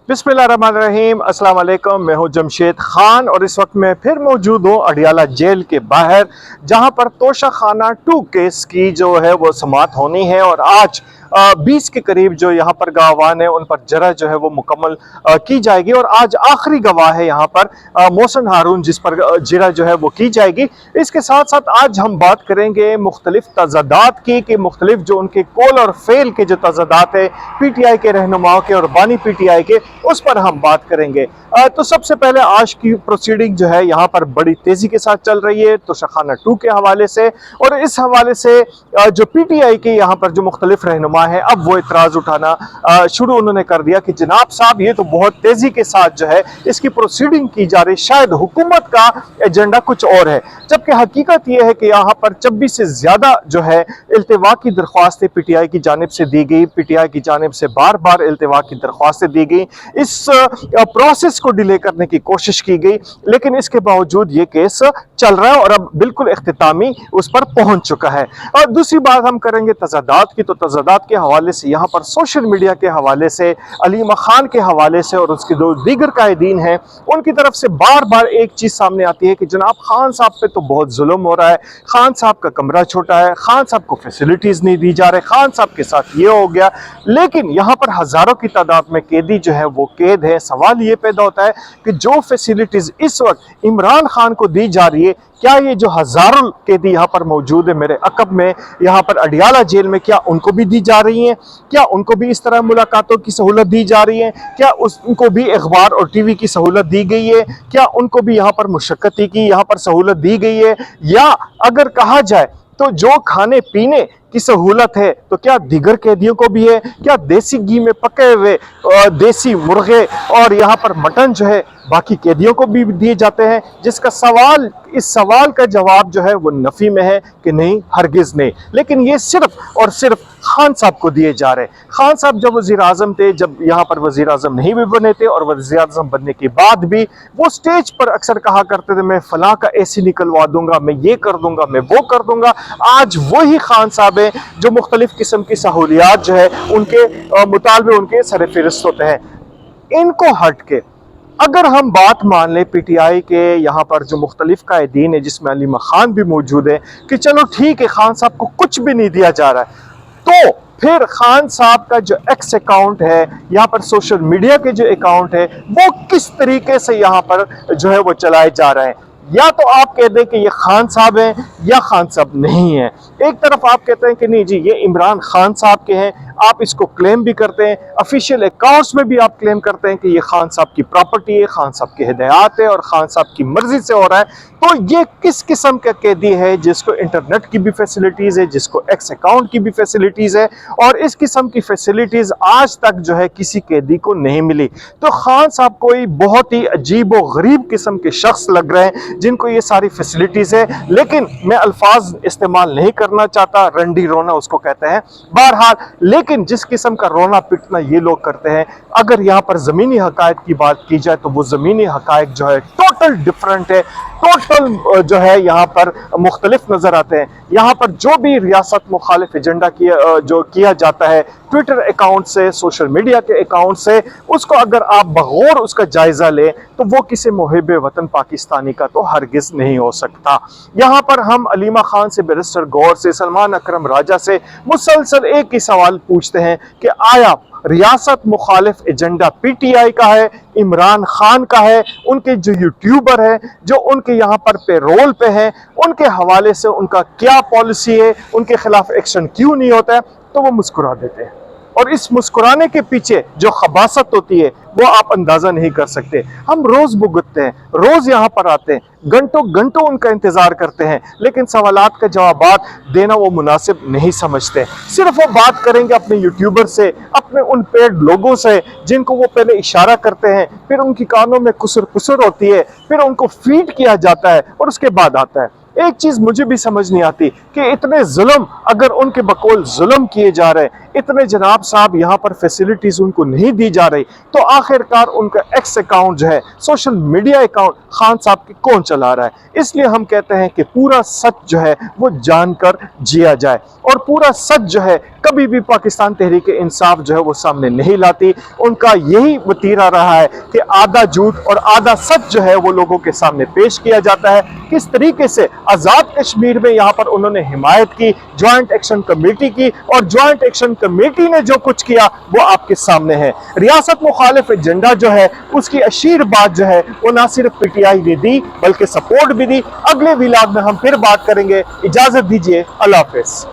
बिस्मिल्लाहिर्रहमानिर्रहीम, अस्सलाम वालेकुम। मैं हूं जमशेद खान और इस वक्त मैं फिर मौजूद हूं अडियाला जेल के बाहर, जहां पर तोशा खाना 2 केस की जो है वो समाअत होनी है। और आज 20 के करीब जो यहाँ पर गवाहान है उन पर जरा जो है वो मुकम्मल की जाएगी। और आज आखिरी गवाह है यहाँ पर मोहसिन हारून, जिस पर जरा जो है वो की जाएगी। इसके साथ साथ आज हम बात करेंगे मुख्तलिफ तजादात की, कि मुख्तलिफ जो उनके कोल और फेल के जो तजादात है PTI के रहनुमाओं के और बानी PTI के, उस पर हम बात करेंगे। तो सबसे पहले आज की प्रोसीडिंग जो है यहाँ पर बड़ी तेजी के साथ चल रही है तोशा खाना 2 के हवाले से। और इस हवाले से जो PTI के यहाँ पर जो मुख्तलिफ रहनुमा है, अब वो इतराज़ उठाना शुरू उन्होंने कर दिया कि जनाब साहब ये तो बहुत तेजी के साथ जो है इसकी प्रोसीडिंग की जा रही, शायद हुकूमत का एजेंडा कुछ और है। जबकि हकीकत ये है कि यहाँ पर 26 से ज्यादा जो है इल्तिवा की दरख्वास्तें PTI की जानिब से दी गई, PTI की जानिब से बार बार इल्तिवा की दरख्वास्तें दी गई, इस प्रोसेस को डिले करने की कोशिश की गई। लेकिन इसके बावजूद ये केस चल रहा है और अब बिल्कुल इख्तितामी उस पर पहुंच चुका है। और दूसरी बात हम करेंगे तजादात की। तो तजादात के हवाले से यहाँ पर सोशल मीडिया के हवाले से, अलीमा खान के हवाले से और उसके दो दीगर कायदीन हैं, उनकी तरफ से बार बार एक चीज सामने आती है कि जनाब खान साहब पे तो बहुत जुल्म हो रहा है, खान साहब का कमरा छोटा है, खान साहब को फैसिलिटीज नहीं दी जा रहे, खान साहब के साथ ये हो गया। लेकिन यहाँ पर हजारों की तादाद में कैदी जो है वो कैद है। सवाल ये पैदा होता है कि जो फैसिलिटीज इस वक्त इमरान खान को दी जा रही है, क्या ये जो हजारों कैदी यहाँ पर मौजूद है मेरे अकब में, यहाँ पर अडियाला जेल में, क्या उनको भी दी जा रही हैं? क्या उनको भी इस तरह मुलाकातों की सहूलत दी जा रही है? क्या उनको भी अखबार और TV की सहूलत दी गई है? क्या उनको भी यहाँ पर मुशक्कती की यहाँ पर सहूलत दी गई है? या अगर कहा जाए तो जो खाने पीने की सहूलत है तो क्या दीगर कैदियों को भी है? क्या देसी घी में पके हुए देसी मुर्गे और यहाँ पर मटन जो है बाकी कैदियों को भी दिए जाते हैं? जिसका सवाल, इस सवाल का जवाब जो है वो नफी में है कि नहीं, हरगिज नहीं। लेकिन ये सिर्फ और सिर्फ खान साहब को दिए जा रहे हैं। खान साहब जब वजीर आजम थे, जब यहाँ पर वजीर आजम नहीं भी बने थे, और वजीर आजम बनने के बाद भी वो स्टेज पर अक्सर कहा करते थे मैं फलां का AC निकलवा दूंगा, मैं ये कर दूंगा, मैं वो कर दूंगा। आज वही खान साहब है जो मुख्तलिफ किस्म की सहूलियात जो है उनके मुतालबे उनके सर फहरिस्त होते हैं। इनको हट के अगर हम बात मान लें PTI के यहाँ पर जो मुख्तलिफ कायदीन है, जिसमें अलीमा खान भी मौजूद है, कि चलो ठीक है खान साहब को कुछ भी नहीं दिया जा रहा है, तो फिर खान साहब का जो एक्स अकाउंट है, यहाँ पर सोशल मीडिया के जो अकाउंट है, वो किस तरीके से यहाँ पर जो है वो चलाए जा रहे हैं? या तो आप कह दें कि ये खान साहब हैं या खान साहब नहीं है। एक तरफ आप कहते हैं कि नहीं जी ये इमरान खान साहब के हैं, आप इसको क्लेम भी करते हैं, ऑफिशियल अकाउंट्स में भी आप क्लेम करते हैं कि ये खान साहब की प्रॉपर्टी है, खान साहब की हिदायत है और खान साहब की मर्जी से हो रहा है। तो ये किस किस्म का कैदी है जिसको इंटरनेट की भी फैसिलिटीज है, जिसको एक्स अकाउंट की भी फैसिलिटीज है, और इस किस्म की फैसिलिटीज आज तक जो है किसी कैदी को नहीं मिली। तो खान साहब कोई बहुत ही अजीब और गरीब किस्म के शख्स लग रहे हैं जिनको ये सारी फैसिलिटीज है। लेकिन मैं अल्फाज इस्तेमाल नहीं करना चाहता, रंडी रोना उसको कहते हैं बहरहाल। लेकिन जिस किस्म का रोना पिटना ये लोग करते हैं, अगर यहाँ पर ज़मीनी हकायक की बात की जाए तो वो ज़मीनी हकायक जो है टोटल डिफरेंट है, टोटल जो है यहाँ पर मुख्तलिफ नज़र आते हैं। यहाँ पर जो भी रियासत मुखालिफ एजेंडा किया जाता है ट्विटर अकाउंट से, सोशल मीडिया के अकाउंट से, उसको अगर आप बगौर उसका जायजा लें तो वो किसी मुहिब वतन पाकिस्तानी का तो हरगिज नहीं हो सकता। यहाँ पर हम अलीमा खान से, बैरिस्टर गौर से, सलमान अकरम राजा से मुसलसल एक ही सवाल पूछते हैं कि आया रियासत मुखालिफ एजेंडा PTI का है, इमरान खान का है, उनके जो यूट्यूबर है, जो उनके यहाँ पर पेरोल पे हैं, उनके हवाले से उनका क्या पॉलिसी है, उनके खिलाफ एक्शन क्यों नहीं होता है? तो वो मुस्कुरा देते हैं। और इस मुस्कुराने के पीछे जो खबासत होती है वो आप अंदाजा नहीं कर सकते। हम रोज भुगतते हैं, रोज यहाँ पर आते हैं, घंटों घंटों उनका इंतजार करते हैं, लेकिन सवालात का जवाबात देना वो मुनासिब नहीं समझते। सिर्फ वो बात करेंगे अपने यूट्यूबर से, अपने उन पेड लोगों से जिनको वो पहले इशारा करते हैं, फिर उनकी कानों में कुसुर कुसुर होती है, फिर उनको फीड किया जाता है और उसके बाद आता है। एक चीज मुझे भी समझ नहीं आती कि इतने जुल्म अगर उनके बकौल जुल्म किए जा रहे हैं, اتنے جناب صاحب یہاں پر فیسلٹیز ان کو نہیں دی جا رہی، تو آخرکار ان کا ایکس اکاؤنٹ جو ہے، سوشل میڈیا اکاؤنٹ خان صاحب کی کون چلا رہا ہے؟ اس لیے ہم کہتے ہیں کہ پورا سچ جو ہے وہ جان کر جیا جائے، اور پورا سچ جو ہے کبھی بھی پاکستان تحریک انصاف جو ہے وہ سامنے نہیں لاتی۔ ان کا یہی وتیرہ رہا ہے کہ آدھا جھوٹ اور آدھا سچ جو ہے وہ لوگوں کے سامنے پیش کیا جاتا ہے۔ کس طریقے سے آزاد کشمیر میں یہاں پر انہوں نے حمایت کی، جوائنٹ ایکشن کمیٹی کی، اور جوائنٹ ایکشن کمیٹی نے جو کچھ کیا وہ آپ کے سامنے ہے۔ ریاست مخالف ایجنڈا جو ہے اس کی اشیر بات جو ہے وہ نہ صرف پی ٹی آئی نے دی بلکہ سپورٹ بھی دی۔ اگلے ولاگ میں ہم پھر بات کریں گے، اجازت دیجیے، اللہ حافظ۔